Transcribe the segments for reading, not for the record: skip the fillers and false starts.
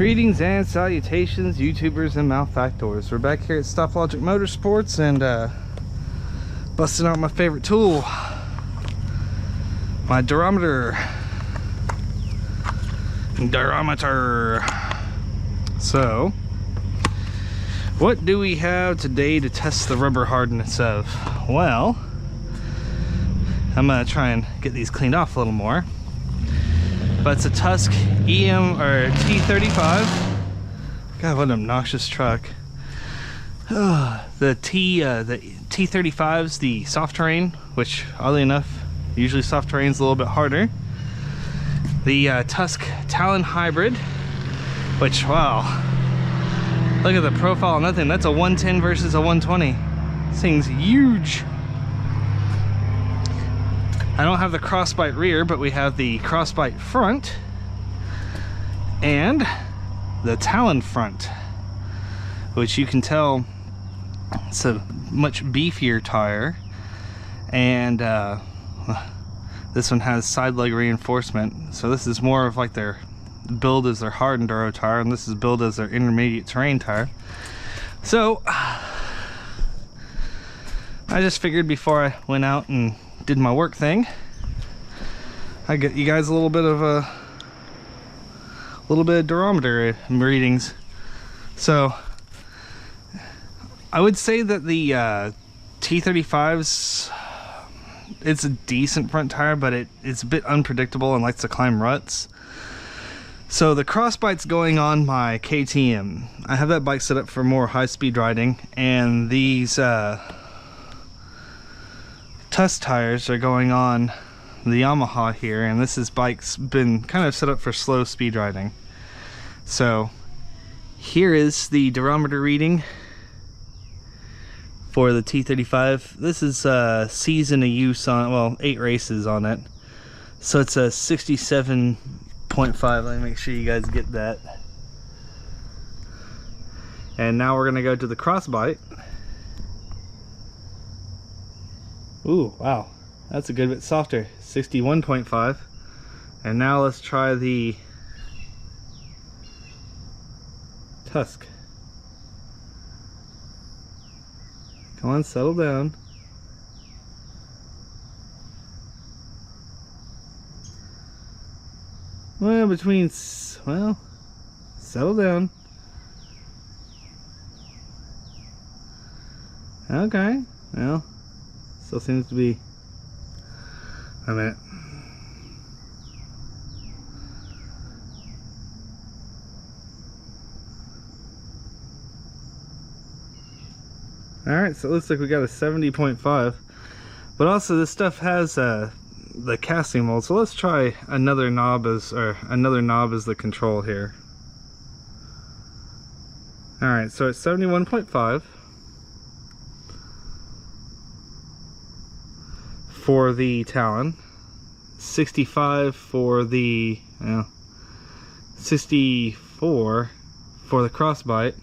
Greetings and salutations, YouTubers and malefactors. We're back here at Stop Logic Motorsports and busting out my favorite tool, my Durometer. So, what do we have today to test the rubber hardness of? Well, I'm gonna try and get these cleaned off a little more. But it's a Tusk EM or T35. God, what an obnoxious truck. The T35's the soft terrain, which oddly enough, usually soft terrain's a little bit harder. The Tusk Talon Hybrid, which, wow, look at the profile on that thing. That's a 110 versus a 120. This thing's huge. I don't have the crossbite rear, but we have the crossbite front and the Talon front, which you can tell it's a much beefier tire. And this one has side leg reinforcement, so this is more of like their build as their hard enduro tire, and this is built as their intermediate terrain tire. So I just figured before I went out and did my work thing, I get you guys a little bit of Durometer readings. So I would say that the T35's, it's a decent front tire, but it's a bit unpredictable and likes to climb ruts. So the crossbite's going on my KTM. I have that bike set up for more high-speed riding, and these Tusk tires are going on the Yamaha here, and this bike's been kind of set up for slow speed riding. So here is the Durometer reading for the T35. This is season of use on, well, 8 races on it, so it's a 67.5. Let me make sure you guys get that. And now we're gonna go to the crossbite. Ooh, wow, that's a good bit softer, 61.5. And now let's try the Tusk. Come on, settle down. Well, well, settle down. Okay, well, still seems to be a minute. Alright, so it looks like we got a 70.5. But also this stuff has the casting mold, so let's try another knob as the control here. Alright, so it's 71.5. For the Talon, 65 for the 64 for the crossbite,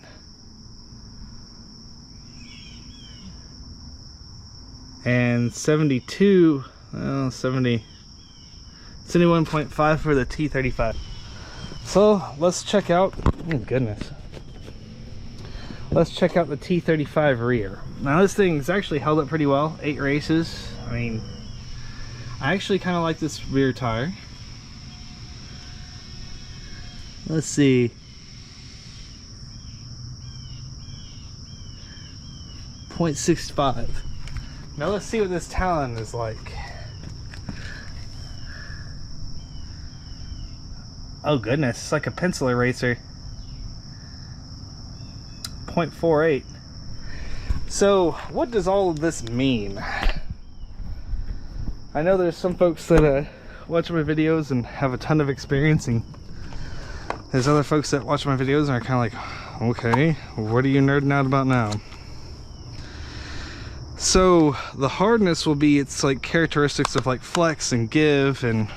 and 71.5 for the T35. So let's check out, oh goodness, let's check out the T35 rear. Now this thing's actually held up pretty well, 8 races. I mean, I actually kind of like this rear tire. Let's see. 0.65. Now let's see what this Talon is like. Oh goodness, it's like a pencil eraser. 0.48. So what does all of this mean? I know there's some folks that watch my videos and have a ton of experience, and there's other folks that watch my videos and are kind of like, okay, what are you nerding out about now? So the hardness will be its like characteristics of like flex and give and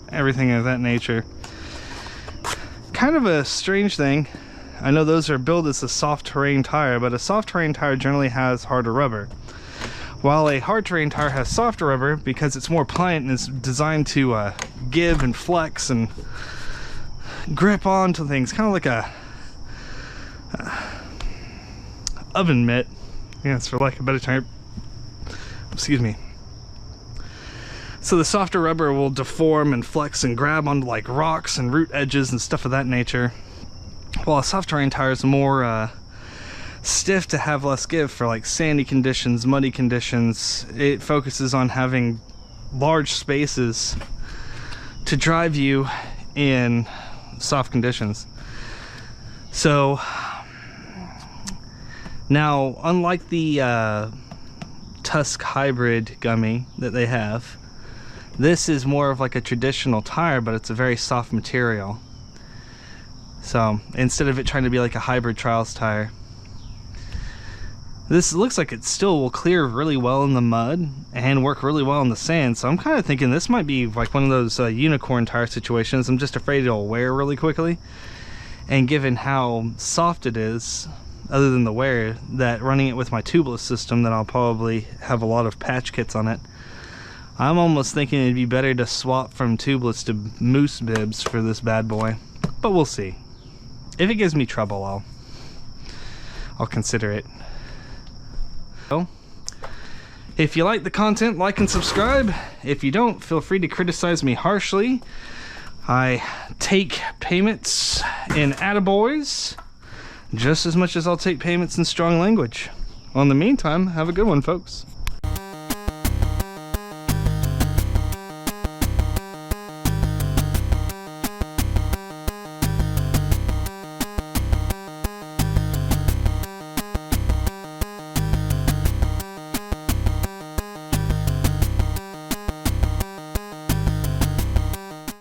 everything of that nature. Kind of a strange thing. I know those are billed as a soft terrain tire, but a soft terrain tire generally has harder rubber. While a hard terrain tire has softer rubber because it's more pliant and is designed to give and flex and grip onto things, kind of like a oven mitt. Yes, for lack of a better term. Excuse me. So the softer rubber will deform and flex and grab onto like rocks and root edges and stuff of that nature, while a soft terrain tire is more stiff to have less give for like sandy conditions, muddy conditions. It focuses on having large spaces to drive you in soft conditions. So now, unlike the Tusk hybrid gummy that they have, this is more of like a traditional tire, but it's a very soft material. So instead of it trying to be like a hybrid trials tire, this looks like it still will clear really well in the mud and work really well in the sand. So I'm kind of thinking this might be like one of those unicorn tire situations. I'm just afraid it'll wear really quickly. And given how soft it is, other than the wear, that running it with my tubeless system, that I'll probably have a lot of patch kits on it. I'm almost thinking it'd be better to swap from tubeless to moose bibs for this bad boy. But we'll see. If it gives me trouble, I'll consider it. So, if you like the content, like and subscribe. If you don't, feel free to criticize me harshly. I take payments in attaboys just as much as I'll take payments in strong language. Well, in the meantime, have a good one, folks.